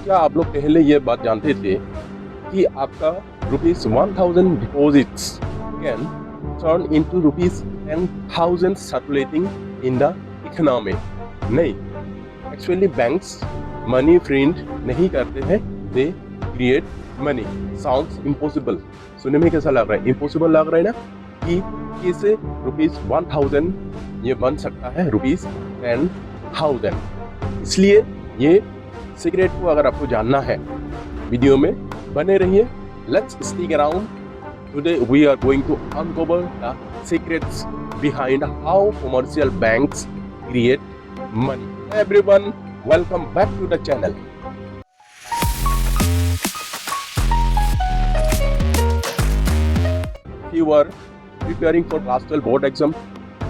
क्या आप लोग पहले ये बात जानते थे कि आपका ₹1000 deposits can turn into ₹10,000 circulating in the economy? नहीं, एक्चुअली बैंक्स मनी प्रिंट नहीं करते हैं, they create money. Sounds impossible, सुनने में कैसा लग रहा है? इम्पॉसिबल लग रहा है ना कि कैसे ₹1000 ये बन सकता है ₹10,000। इसलिए ये सीक्रेट को अगर आपको जानना है, वीडियो में बने रहिए। Let's stick around. Today we are going to uncover the secrets behind how commercial banks create money. Hey everyone, welcome back to the channel. If you are preparing for class 12 board exam,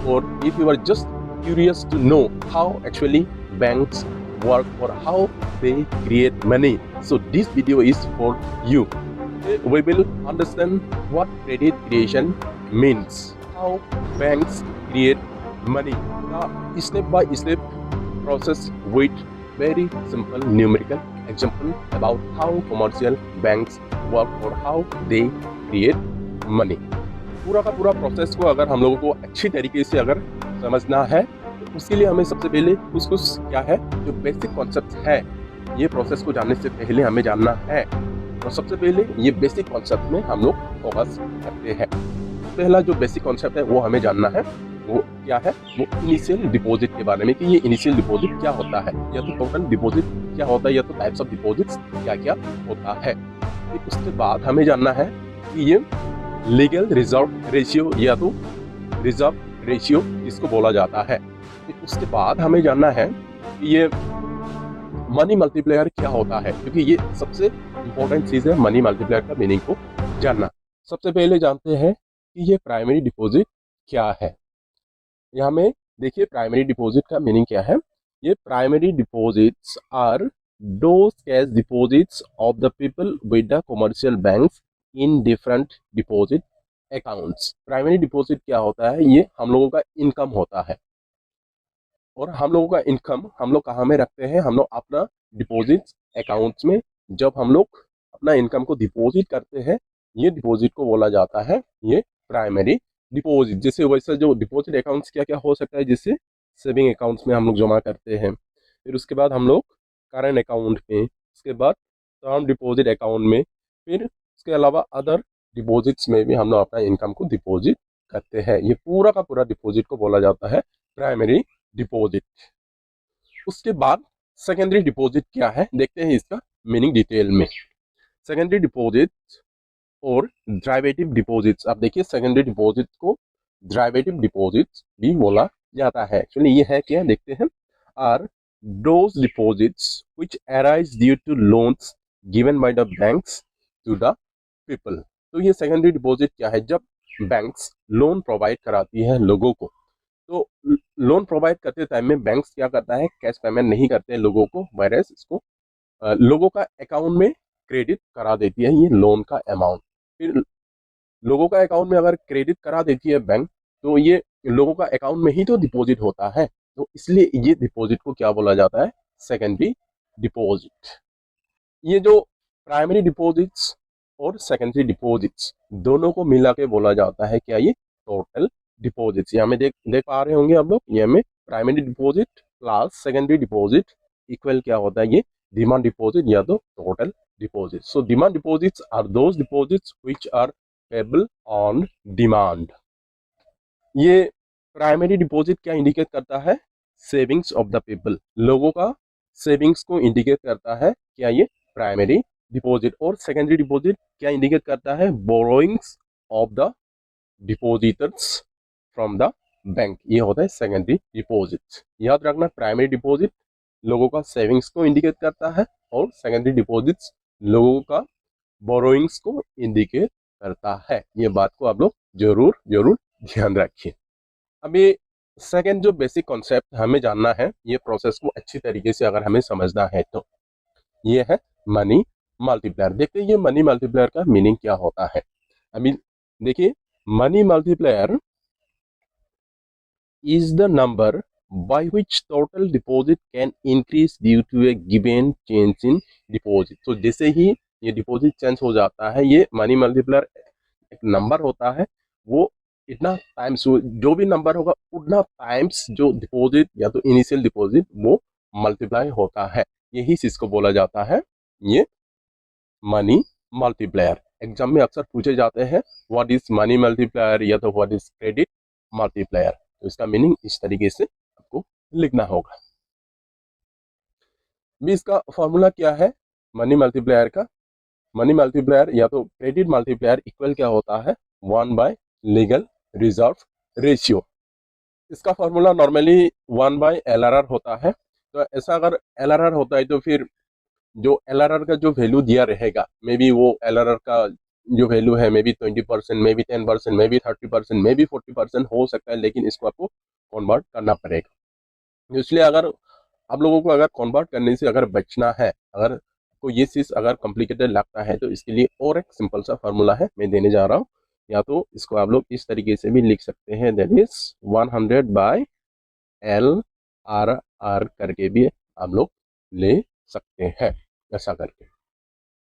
or if you are just curious to know how actually banks work or how they create money, so this video is for you. We will understand what credit creation means, how banks create money, the step by step process with very simple numerical example about how commercial banks work or how they create money. पूरा का पूरा process को अगर हम लोगों को अच्छी तरीके से अगर समझना है, तो उसके लिए हमें सबसे पहले कुछ क्या है जो बेसिक कॉन्सेप्ट है, ये प्रोसेस को जानने से पहले हमें जानना है। तो सबसे पहले ये बेसिक कॉन्सेप्ट में हम लोग फोकस करते हैं। पहला जो बेसिक कॉन्सेप्ट है वो हमें जानना है, वो क्या है? वो इनिशियल डिपॉजिट के बारे में, कि ये इनिशियल डिपॉजिट क्या होता है, या तो टोटल डिपॉजिट क्या होता है, या तो टाइप्स ऑफ डिपॉजिट्स क्या क्या होता है। फिर उसके बाद हमें जानना है कि ये लीगल रिजर्व रेशियो या तो रिजर्व रेशियो इसको बोला जाता है। फिर उसके बाद हमें जानना है कि ये मनी मल्टीप्लायर क्या होता है, क्योंकि ये सबसे इम्पोर्टेंट चीज़ है मनी मल्टीप्लायर का मीनिंग को जानना। सबसे पहले जानते हैं कि ये प्राइमरी डिपॉजिट क्या है। यहाँ में देखिए प्राइमरी डिपॉजिट का मीनिंग क्या है। ये primary deposits are those cash deposits of the people with the commercial banks in different deposit accounts. Primary deposit क्या होता है? ये हम लोगों का इनकम होता है, और हम लोगों का इनकम हम लोग कहाँ में रखते हैं? हम लोग अपना डिपॉजिट अकाउंट्स में। जब हम लोग अपना इनकम को डिपॉजिट करते हैं, ये डिपॉजिट को बोला जाता है ये प्राइमरी डिपॉजिट। जैसे वैसे जो डिपॉजिट अकाउंट्स क्या क्या हो सकता है, जैसे सेविंग अकाउंट्स में हम लोग जमा करते हैं, फिर उसके बाद हम लोग करंट अकाउंट में, उसके बाद टर्म डिपॉजिट अकाउंट में, फिर उसके अलावा अदर डिपॉजिट्स में भी हम लोग अपना इनकम को डिपॉजिट करते हैं। ये पूरा का पूरा डिपॉजिट को बोला जाता है प्राइमरी डिपॉजिट। उसके बाद सेकेंडरी डिपॉजिट क्या है, देखते हैं इसका मीनिंग डिटेल में। सेकेंडरी डिपॉजिट और डेरिवेटिव डिपॉजिट्स, आप देखिए सेकेंडरी डिपॉजिट को डेरिवेटिव डिपॉजिट्स भी बोला जाता है। एक्चुअली ये है क्या, देखते हैं। Are those deposits which arise due to loans given by the banks to the people. तो ये सेकेंडरी डिपॉजिट क्या है? जब बैंक्स लोन प्रोवाइड कराती है लोगों को, तो लोन प्रोवाइड करते टाइम में बैंक्स क्या करता है, कैश पेमेंट नहीं करते हैं लोगों को, वायरस इसको लोगों का अकाउंट में क्रेडिट करा देती है ये लोन का अमाउंट। फिर लोगों का अकाउंट में अगर क्रेडिट करा देती है बैंक, तो ये लोगों का अकाउंट में ही तो डिपॉजिट होता है, तो इसलिए ये डिपॉजिट को क्या बोला जाता है? Secondary deposit. ये जो प्राइमरी डिपॉजिट्स और सेकेंडरी डिपॉजिट्स दोनों को मिला के बोला जाता है क्या? ये टोटल डिपॉजिट्स। यहाँ में देख पा रहे होंगे आप लोग, ये में primary deposit plus secondary deposit equal क्या होता है? ये डिमांड डिपॉजिट या तो total deposit. So demand deposits are those deposits which are payable on demand. ये प्राइमरी डिपॉजिट क्या इंडिकेट करता है? सेविंग्स ऑफ द पीपल, लोगों का सेविंग्स को इंडिकेट करता है क्या? ये प्राइमरी डिपॉजिट। और सेकेंडरी डिपॉजिट क्या इंडिकेट करता है? Borrowings of the depositors from the bank, ये होता है सेकेंडरी डिपॉजिट। याद रखना, प्राइमरी डिपॉजिट लोगों का सेविंग्स को इंडिकेट करता है, और सेकेंडरी डिपॉजिट्स लोगों का बोरोइंग्स को इंडिकेट करता है। ये बात को आप लोग जरूर जरूर ध्यान रखिए। अभी सेकेंड जो बेसिक कॉन्सेप्ट हमें जानना है, ये प्रोसेस को अच्छी तरीके से अगर हमें समझना है, तो ये है मनी मल्टीप्लायर। देखते हैं ये मनी मल्टीप्लायर का मीनिंग क्या होता है। अभी देखिए, money multiplier is the number by which total deposit can increase due to a given change in deposit. तो जैसे ही ये डिपॉजिट चेंज हो जाता है, ये मनी मल्टीप्लायर एक नंबर होता है, वो इतना टाइम्स, जो भी नंबर होगा उतना टाइम्स जो डिपॉजिट या तो इनिशियल डिपॉजिट वो मल्टीप्लाई होता है। यही चीज को बोला जाता है ये मनी मल्टीप्लायर। एग्जाम में अक्सर पूछे जाते हैं व्हाट इज मनी मल्टीप्लायर या तो व्हाट इज क्रेडिट मल्टीप्लायर। तो इसका मीनिंग इस तरीके से आपको लिखना होगा। भी इसका फॉर्मूला क्या है मनी मल्टीप्लायर का? मनी मल्टीप्लायर या तो क्रेडिट मल्टीप्लायर इक्वल क्या होता है 1 by लीगल रिजर्व रेशियो। इसका फॉर्मूला नॉर्मली 1/LRR होता है। तो ऐसा अगर LRR होता है तो फिर जो LRR का जो वैल्यू दिया रहेगा, मे बी वो LRR का जो वैल्यू है may be 20%, may be 10%, may be 30%, may be 40% हो सकता है, लेकिन इसको आपको कन्वर्ट करना पड़ेगा। इसलिए अगर आप लोगों को अगर कन्वर्ट करने से अगर बचना है, अगर को ये चीज़ अगर कॉम्प्लिकेटेड लगता है, तो इसके लिए और एक सिंपल सा फार्मूला है मैं देने जा रहा हूँ। या तो इसको आप लोग इस तरीके से भी लिख सकते हैं, दैट इज 100/LRR करके भी आप लोग ले सकते हैं ऐसा करके।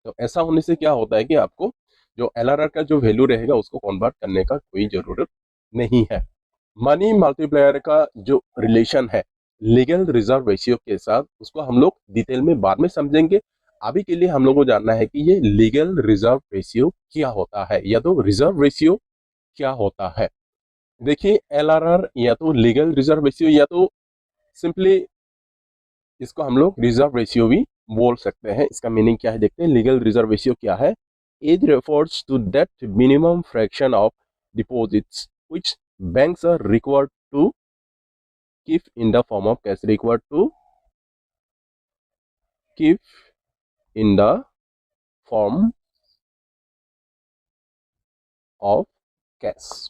तो ऐसा होने से क्या होता है कि आपको जो LRR का जो वैल्यू रहेगा उसको कन्वर्ट करने का कोई ज़रूरत नहीं है। मनी मल्टीप्लायर का जो रिलेशन है लीगल रिजर्व रेशियो के साथ, उसको हम लोग डिटेल में बाद में समझेंगे। अभी के लिए हम लोग को जानना है कि ये लीगल रिजर्व रेशियो क्या होता है या तो रिजर्व रेशियो क्या होता है। देखिए LRR या तो लीगल रिजर्व रेशियो या तो सिंपली इसको हम लोग रिजर्व रेशियो भी बोल सकते हैं। इसका मीनिंग क्या है देखते हैं। लीगल रिजर्व रेशियो क्या है? It refers to that minimum fraction of deposits which banks are required to keep in the form of cash, required to keep in the form of cash.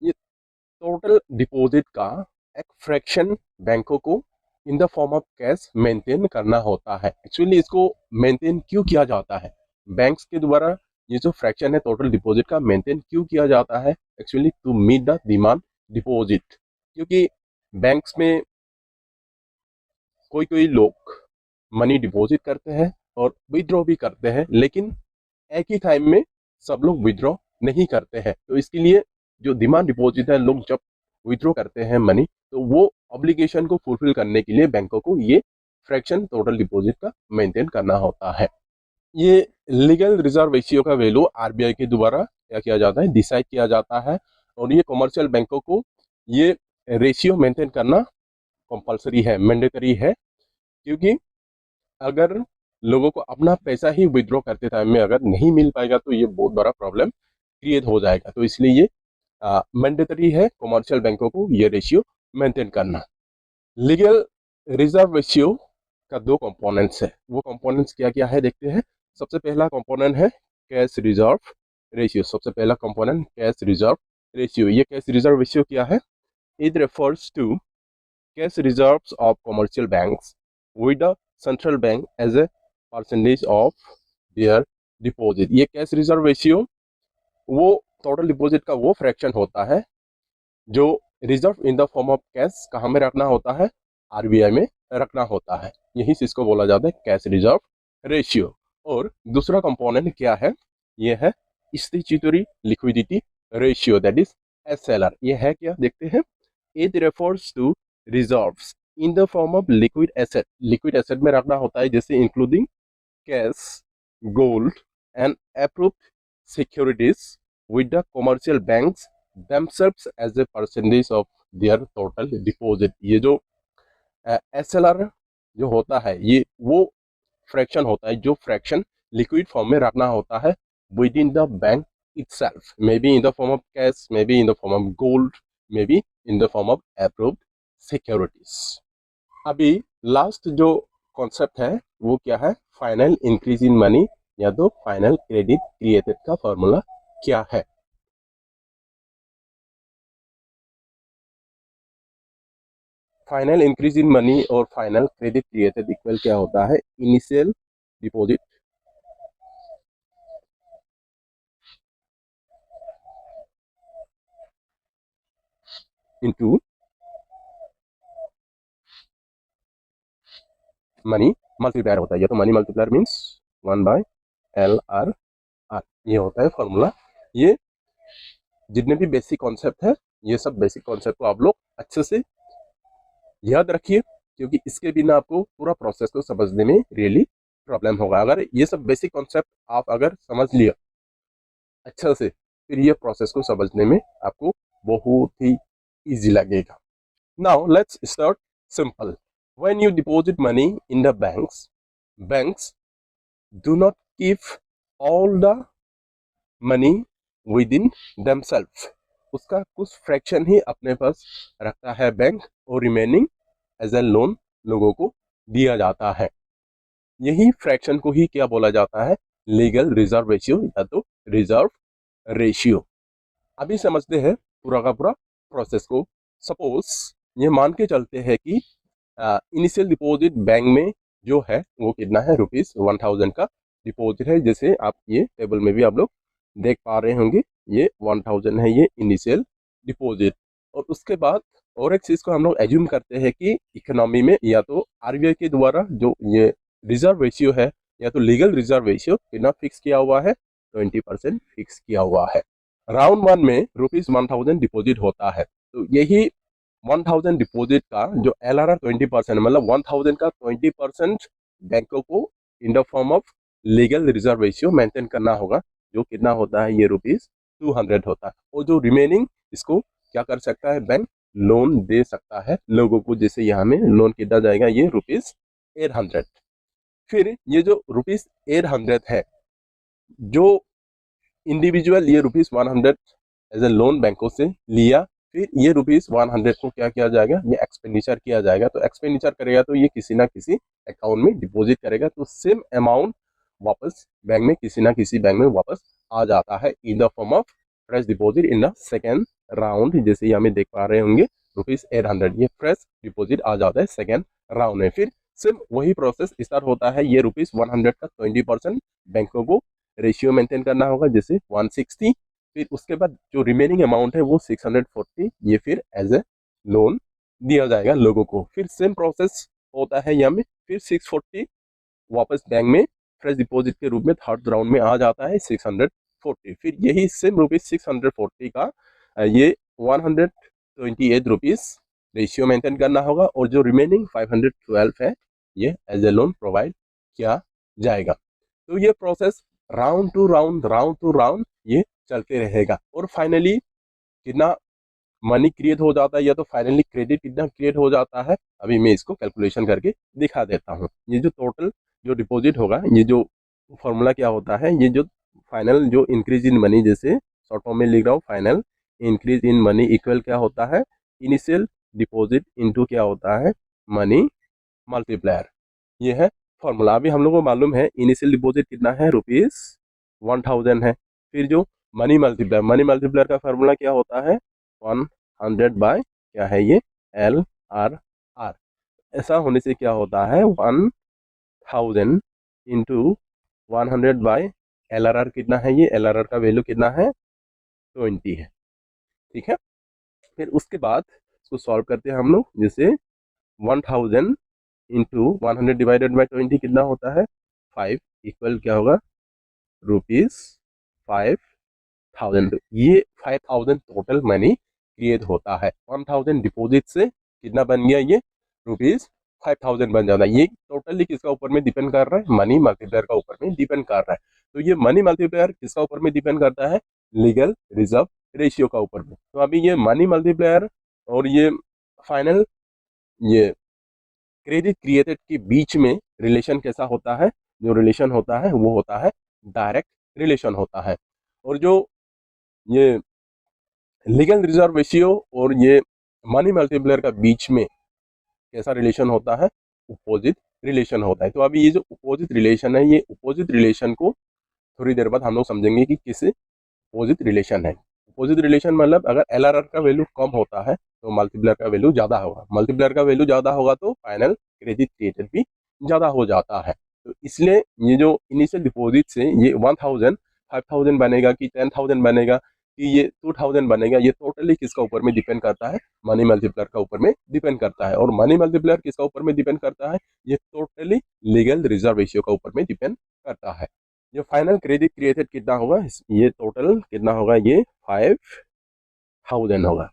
ये total deposit का एक fraction बैंकों को in the form of cash maintain करना होता है। Actually इसको maintain क्यों किया जाता है बैंक्स के द्वारा? ये जो फ्रैक्शन है टोटल डिपॉजिट का मेंटेन क्यों किया जाता है? Actually to meet the demand deposit. क्योंकि बैंक्स में कोई कोई लोग मनी डिपॉजिट करते हैं और विड्रॉ भी करते हैं, लेकिन एक ही टाइम में सब लोग विड्रॉ नहीं करते हैं। तो इसके लिए जो डिमांड डिपॉजिट है, लोग जब विड्रॉ करते हैं मनी, तो वो ऑब्लिगेशन को फुलफिल करने के लिए बैंकों को ये फ्रैक्शन टोटल डिपॉजिट का मेंटेन करना होता है। ये लीगल रिजर्व रेशियो का वैल्यू RBI के द्वारा क्या किया जाता है, डिसाइड किया जाता है। और ये कमर्शियल बैंकों को ये रेशियो मेंटेन करना कंपलसरी है, मैंडेटरी है। क्योंकि अगर लोगों को अपना पैसा ही विड्रॉ करते टाइम में अगर नहीं मिल पाएगा तो ये बहुत बड़ा प्रॉब्लम क्रिएट हो जाएगा। तो इसलिए ये मैंडेटरी है कमर्शियल बैंकों को ये रेशियो मेंटेन करना। लीगल रिजर्व रेशियो का दो कंपोनेंट्स है। वो कंपोनेंट्स क्या क्या है देखते हैं। सबसे पहला कंपोनेंट है कैश रिजर्व रेशियो। सबसे पहला कंपोनेंट कैश रिजर्व रेशियो। ये कैश रिजर्व रेशियो क्या है? It refers to cash reserves of commercial banks with the central bank as a percentage of their deposit. ये कैश रिजर्व रेशियो वो total deposit का वो fraction होता है जो reserve in the form of cash कहाँ में रखना होता है? RBI में रखना होता है। यही इसको बोला जाता है कैश रिजर्व रेशियो। और दूसरा कंपोनेंट क्या है? ये है statutory liquidity ratio, that is SLR। ये है क्या देखते हैं। It refers to reserves in the form of liquid asset. Liquid asset में रखना होता है जैसे including cash, gold and approved securities with the commercial banks themselves as a percentage of their total deposit। ये जो SLR जो होता है ये वो फ्रैक्शन होता है जो फ्रैक्शन लिक्विड फॉर्म में रखना होता है with in the bank itself, maybe in the form of cash, maybe in the form of gold, maybe in the form of approved securities। अभी लास्ट जो कॉन्सेप्ट है वो क्या है? फाइनल इंक्रीज इन मनी या तो फाइनल क्रेडिट क्रिएटेड का formula क्या है? फाइनल इंक्रीज इन मनी और फाइनल क्रेडिट क्रिएटेड इक्वल क्या होता है? Initial deposit into money multiplier होता है। या तो मनी मल्टीप्लायर मीन्स 1/LRR, ये होता है फॉर्मूला। ये जितने भी बेसिक कॉन्सेप्ट है, ये सब बेसिक कॉन्सेप्ट को आप लोग अच्छे से याद रखिए, क्योंकि इसके बिना आपको पूरा प्रोसेस को समझने में रियली प्रॉब्लम होगा। अगर ये सब बेसिक कॉन्सेप्ट आप अगर समझ लिया अच्छा से, फिर ये प्रोसेस को समझने में आपको बहुत ही इजी लगेगा। Now let's start simple. When you deposit money in the banks do not keep all the money within themself. उसका कुछ फ्रैक्शन ही अपने पास रखता है बैंक, और रिमेनिंग एज ए लोन लोगों को दिया जाता है। यही फ्रैक्शन को ही क्या बोला जाता है? लीगल रिजर्व रेशियो या तो रिजर्व रेशियो। अभी समझते हैं पूरा का पूरा प्रोसेस को। सपोज ये मान के चलते हैं कि इनिशियल डिपॉजिट बैंक में जो है वो कितना है? ₹1000 का डिपॉजिट है। जैसे आप ये टेबल में भी आप लोग देख पा रहे होंगे, ये 1000 है, ये इनिशियल डिपॉजिट। और उसके बाद और एक चीज को हम लोग एज्यूम करते हैं कि इकोनॉमी में या तो आरबीआई के द्वारा जो ये रिजर्व रेशियो है या तो लीगल रिजर्व रेशियो कितना फिक्स किया हुआ है? 20% फिक्स किया हुआ है। राउंड 1 में ₹1000 डिपॉजिट होता है, तो यही 1000 डिपॉजिट का जो LRR 20%, मतलब 1000 का 20% बैंकों को in the form of legal reserve ratio maintain करना होगा, जो कितना होता है? ये ₹200 होता है। और जो रिमेनिंग इसको क्या कर सकता है? बैंक लोन दे सकता है लोगों को। जैसे यहाँ में लोन कितना जाएगा? ये ₹800। फिर ये जो ₹800 है, जो इंडिविजुअल ये ₹100 एज ए लोन बैंकों से लिया, फिर ये ₹100 को क्या किया जाएगा? ये एक्सपेंडिचर किया जाएगा। तो एक्सपेंडिचर करेगा तो ये किसी ना किसी अकाउंट में डिपॉजिट करेगा, तो सेम अमाउंट वापस बैंक में किसी ना किसी बैंक में वापस आ जाता है इन the form of fresh deposit in the second round. जैसे ये हमें देख पा रहे होंगे ₹800, ये फ्रेश डिपॉजिट आ जाता है सेकेंड राउंड में। फिर सेम वही प्रोसेस स्टार्ट होता है। ये ₹100 का 20% बैंकों को रेशियो मेंटेन करना होगा, जैसे 160। फिर उसके बाद जो रिमेनिंग अमाउंट है वो 640, ये फिर एज ए लोन दिया जाएगा लोगों को। फिर सेम प्रोसेस होता है यहाँ में, फिर 640 वापस बैंक में फ्रेश डिपॉजिट के रूप में थर्ड राउंड में आ जाता है 640। फिर यही सेम ₹640 का ये ₹128 रेशियो मेंटेन करना होगा, और जो रिमेनिंग 512 है ये एज ए लोन प्रोवाइड किया जाएगा। तो ये प्रोसेस राउंड टू राउंड ये चलते रहेगा। और फाइनली कितना मनी क्रिएट हो जाता है, या तो फाइनली क्रेडिट कितना क्रिएट हो जाता है, अभी मैं इसको कैलकुलेशन करके दिखा देता हूँ। ये जो टोटल जो डिपॉजिट होगा, ये जो फॉर्मूला क्या होता है, ये जो फाइनल जो इंक्रीज इन मनी, जैसे शॉर्ट फॉर्म में लिख रहा हूँ, final increase in money equal क्या होता है? इनिशियल डिपॉजिट इनटू क्या होता है? Money multiplier. ये है फॉर्मूला। अभी हम लोग को मालूम है इनिशियल डिपॉजिट कितना है? ₹1000 है। फिर जो मनी मल्टीप्लायर का फॉर्मूला क्या होता है? 100 बाय क्या है? ये LRR। ऐसा होने से क्या होता है? 1000 इंटू 100 बाय LRR कितना है? ये LRR का वैल्यू कितना है? 20 है। ठीक है। फिर उसके बाद इसको सॉल्व करते हैं हम लोग। जैसे 1000 इंटू 100 डिवाइडेड बाई 20 कितना होता है? 5 इक्वल क्या होगा? ₹5000। ये 5000 टोटल मनी क्रिएट होता है। 1000 डिपॉजिट से कितना बन गया? ये ₹5000 बन जाता है। ये टोटली किसका ऊपर में डिपेंड कर रहा है? मनी मल्टीप्लायर का ऊपर में डिपेंड कर रहा है। तो ये मनी मल्टीप्लायर किसका ऊपर में डिपेंड करता है? लीगल रिजर्व रेशियो का ऊपर में। तो अभी ये मनी मल्टीप्लायर और ये फाइनल ये क्रेडिट क्रिएटेड के बीच में रिलेशन कैसा होता है? जो रिलेशन होता है वो होता है डायरेक्ट रिलेशन होता है। और जो ये लीगल रिजर्व रेशियो और ये मनी मल्टीप्लायर का बीच में कैसा रिलेशन होता है? अपोजिट रिलेशन होता है। तो अभी ये जो अपोजिट रिलेशन है, ये अपोजिट रिलेशन को थोड़ी देर बाद हम लोग समझेंगे कि किस अपोजिट रिलेशन है। अपोजिट रिलेशन मतलब अगर LRR का वैल्यू कम होता है तो मल्टीप्लायर का वैल्यू ज़्यादा होगा, मल्टीप्लायर का वैल्यू ज़्यादा होगा तो फाइनल क्रेडिट क्रिएटेड भी ज़्यादा हो जाता है। तो इसलिए ये जो इनिशियल डिपॉजिट से ये 1000 5000 बनेगा कि 10,000 बनेगा, कि ये 2000 बनेगा, ये टोटली किसका ऊपर में डिपेंड करता है, मनी मल्टीप्लायर का ऊपर में डिपेंड करता है। और मनी मल्टीप्लायर किसका ऊपर में डिपेंड करता है, ये टोटली लीगल रिजर्व रेशियो का ऊपर में डिपेंड करता है। जो फाइनल क्रेडिट क्रिएटेड कितना होगा, ये टोटल कितना होगा, ये 5000 होगा।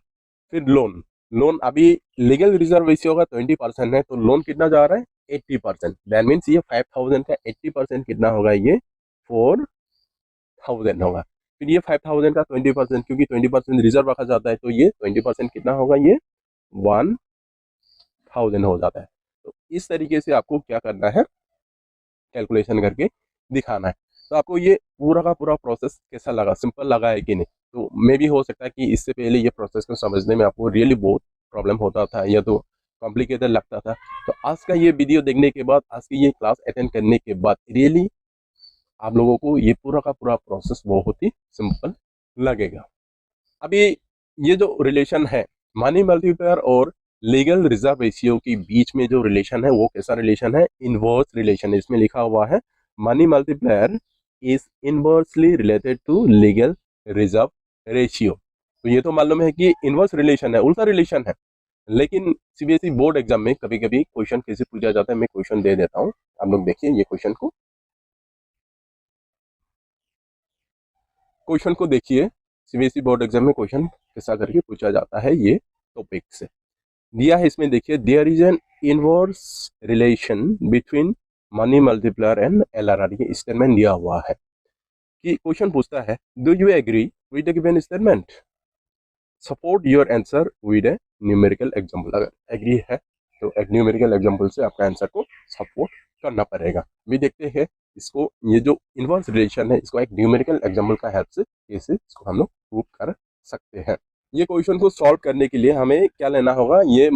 फिर लोन, लोन अभी लीगल रिजर्व रेशियो का 20% है, तो लोन कितना जा रहा है, 80%। दैट मीन्स ये 5000 का 80% कितना होगा, ये 4000 होगा। फिर ये 5000 का 20%, क्योंकि 20% रिजर्व रखा जाता है, तो ये 20% कितना होगा, ये 1000 हो जाता है। तो इस तरीके से आपको क्या करना है, कैलकुलेशन करके दिखाना है। तो आपको ये पूरा का पूरा प्रोसेस कैसा लगा, सिंपल लगा है कि नहीं? तो मे भी हो सकता है कि इससे पहले ये प्रोसेस को समझने में आपको रियली बहुत प्रॉब्लम होता था या तो कॉम्प्लिकेटेड लगता था। तो आज का ये वीडियो देखने के बाद, आज की ये क्लास अटेंड करने के बाद रियली आप लोगों को ये पूरा का पूरा प्रोसेस बहुत ही सिंपल लगेगा। अभी ये जो रिलेशन है मनी मल्टीप्लायर और लीगल रिजर्व रेशियो के बीच में जो रिलेशन है वो कैसा रिलेशन है, इनवर्स रिलेशन है। इसमें लिखा हुआ है money multiplier is inversely related to legal reserve ratio. तो ये तो मालूम है कि इनवर्स रिलेशन है, उल्टा रिलेशन है। लेकिन सीबीएसई बोर्ड एग्जाम में कभी कभी क्वेश्चन कैसे पूछा जाता है, मैं क्वेश्चन दे देता हूँ, आप लोग देखिए ये क्वेश्चन को देखिए। सीबीएसई बोर्ड एग्जाम में क्वेश्चन कैसा करके पूछा जाता है, ये टॉपिक से दिया है। इसमें देखिए, there is an inverse relation between money multiplier and LRR, ये स्टेटमेंट दिया हुआ है। कि क्वेश्चन पूछता है, do you agree with the given statement, support your answer with a numerical example. अगर एग्री है तो एक न्यूमेरिकल एग्जांपल से आपका आंसर को सपोर्ट करना पड़ेगा। भी देखते हैं इसको, ये जो इनवर्स रिलेशन है इसको एक न्यूमेरिकल एग्जांपल का हेल्प से कैसे इसको हम लोग प्रूव कर सकते हैं। ये क्वेश्चन को सॉल्व करने के लिए हमें क्या लेना होगा, ये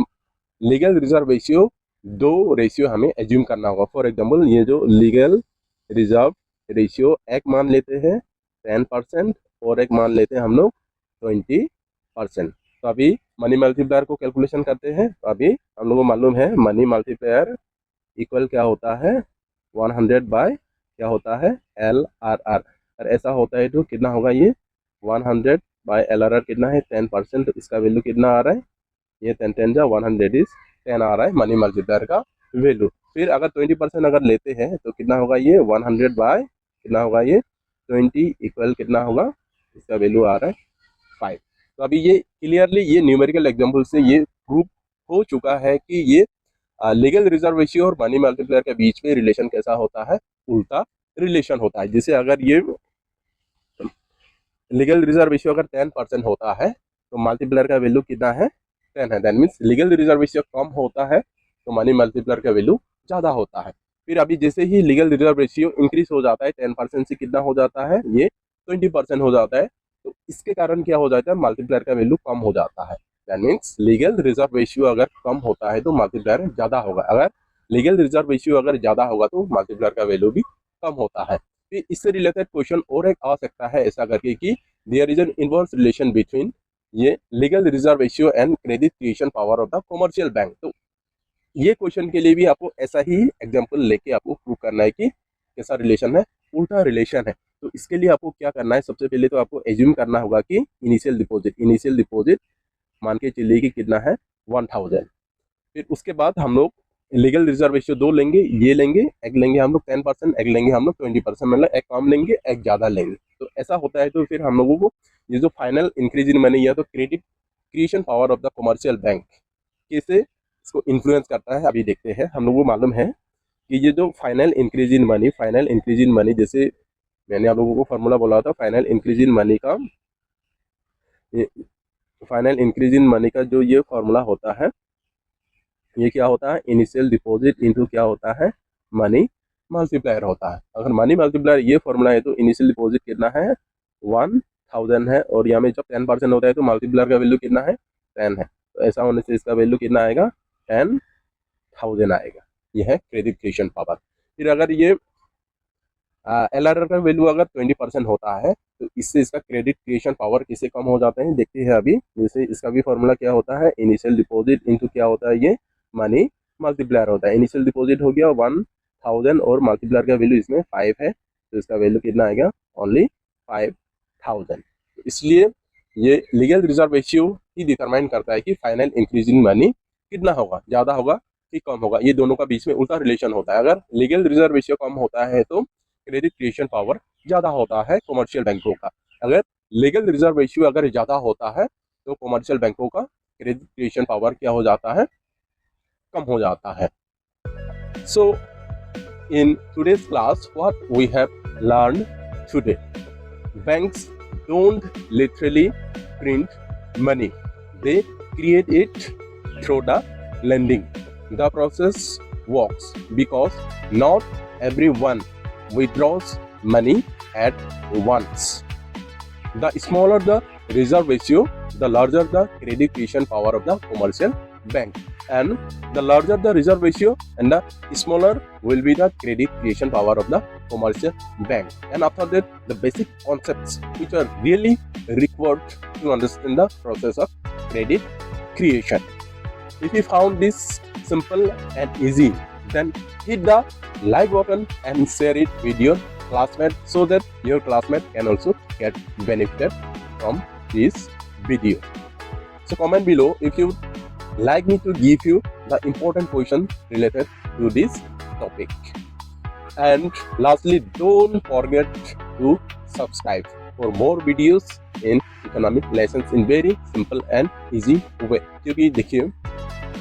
लीगल रिजर्व रेशियो, दो रेशियो हमें एज्यूम करना होगा। फॉर एग्जांपल ये जो लीगल रिजर्व रेशियो, एक मान लेते हैं 10% और एक मान लेते हैं हम लोग 20%। तो अभी मनी मल्टीप्लायर को कैलकुलेशन करते हैं। तो अभी हम लोगों को मालूम है मनी मल्टीप्लायर इक्वल क्या होता है, 100 बाय क्या होता है, LRR। और ऐसा होता है तो कितना होगा, ये 100 बाय LRR कितना है, 10%। तो इसका वैल्यू कितना आ रहा है, ये 10 10 जा 100 इज 10 आ रहा है मनी मल्टीप्लायर का वैल्यू। फिर अगर 20% अगर लेते हैं तो कितना होगा, ये 100 बाय कितना होगा, ये 20 इक्वल कितना होगा, इसका वैल्यू आ रहा है 5। तो अभी ये क्लियरली ये न्यूमेरिकल एग्जांपल से ये प्रूव हो चुका है कि ये लीगल रिजर्व रेशियो और मनी मल्टीप्लायर के बीच में रिलेशन कैसा होता है, उल्टा रिलेशन होता है। जैसे अगर ये लीगल रिजर्व रेशियो अगर 10% होता है तो मल्टीप्लायर का वैल्यू कितना है, 10 है। That means legal reserve ratio कम होता है तो मनी मल्टीप्लायर का वैल्यू ज़्यादा होता है। फिर अभी जैसे ही लीगल रिजर्व रेशियो इंक्रीज हो जाता है, 10% से कितना हो जाता है, ये 20% हो जाता है। तो इसके कारण क्या हो जाता है, मल्टीप्लायर का वैल्यू कम हो जाता है। That means legal reserve ratio अगर कम होता है तो मल्टीप्लायर ज़्यादा होगा, अगर लीगल रिजर्व रेशियो अगर ज़्यादा होगा तो मल्टीप्लायर का वैल्यू भी कम होता है। फिर इससे रिलेटेड क्वेश्चन और एक आ सकता है ऐसा करके कि there is an inverse relation between ये legal reserve ratio and credit creation power of the commercial bank. तो ये क्वेश्चन के लिए भी आपको ऐसा ही एग्जांपल लेके आपको प्रूव करना है कि कैसा रिलेशन है, उल्टा रिलेशन है। तो इसके लिए आपको क्या करना है, सबसे पहले तो आपको एज्यूम करना होगा कि इनिशियल डिपॉजिट मान के चलिए कि कितना है, 1000। फिर उसके बाद हम लोग लीगल रिजर्व रेशियो दो लेंगे, ये लेंगे, एक लेंगे हम लोग 10%, एक लेंगे हम लोग 20%, मतलब एक कम लेंगे एक ज़्यादा लेंगे। तो ऐसा होता है। तो फिर हम लोगों को ये जो फाइनल इंक्रीज इन मनी या तो credit creation power of the commercial bank कैसे इसको इन्फ्लुएंस करता है, अभी देखते हैं। हम लोगों को मालूम है कि ये जो फाइनल इंक्रीज इन मनी, जैसे मैंने आप लोगों को फॉर्मूला बोला था, फाइनल इंक्रीज इन मनी का जो ये फॉर्मूला होता है, ये क्या होता है, इनिशियल डिपॉजिट इनटू क्या होता है, मनी मल्टीप्लायर होता है। अगर मनी मल्टीप्लायर ये फॉर्मूला है तो इनिशियल डिपॉजिट कितना है, 1000 है, और यहाँ में जब 10% होता है तो मल्टीप्लायर का वैल्यू कितना है, 10 है। तो ऐसा होने से इसका वैल्यू कितना आएगा, 10,000 आएगा। यह है क्रेडिट क्रिएशन पावर। फिर अगर ये LRR का वैल्यू अगर 20% होता है तो इससे इसका क्रेडिट क्रिएशन पावर किससे कम हो जाते हैं, देखते हैं अभी। जैसे इसका भी फॉर्मूला क्या होता है, इनिशियल डिपॉजिट इनटू क्या होता है, ये मनी मल्टीप्लायर होता है। इनिशियल डिपॉजिट हो गया 1000 और मल्टीप्लायर का वैल्यू इसमें 5 है, तो इसका वैल्यू कितना आएगा, ओनली 5000। इसलिए ये लीगल रिजर्व रेशियो ही डिटरमाइन करता है कि फाइनल इंक्रीज इन मनी कितना होगा, ज़्यादा होगा कि कम होगा। ये दोनों का बीच में उल्टा रिलेशन होता है। अगर लीगल रिजर्व रेशियो कम होता है तो क्रेडिट क्रिएशन पावर ज़्यादा होता है कमर्शियल बैंकों का। अगर लीगल रिजर्व रेशियो अगर ज़्यादा होता है तो कमर्शियल बैंकों का क्रेडिट क्रिएशन पावर क्या हो जाता है, कम हो जाता है। So in today's class what we have learn today, banks don't literally print money, they create it through the lending. The process works because not everyone withdraws money at once. The smaller the reserve ratio, the larger the credit creation power of the commercial bank, and the larger the reserve ratio and the smaller will be the credit creation power of the commercial bank. And after that, the basic concepts which are really required to understand the process of credit creation. If you found this simple and easy, then hit the like button and share it with your classmate so that your classmate can also get benefited from this video. So comment below if you like me to give you the important question related to this topic. And lastly, don't forget to subscribe for more videos in economic lessons in very simple and easy way. क्योंकि देखिए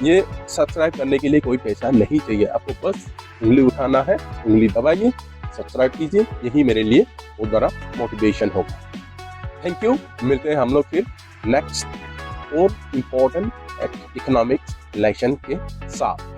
ये subscribe करने के लिए कोई पैसा नहीं चाहिए, आपको बस उंगली उठाना है, उंगली दबाइए, सब्सक्राइब कीजिए, यही मेरे लिए बहुत बड़ा मोटिवेशन होगा। थैंक यू, मिलते हैं हम लोग फिर नेक्स्ट और इम्पोर्टेंट इकोनॉमिक्स लेसन के साथ।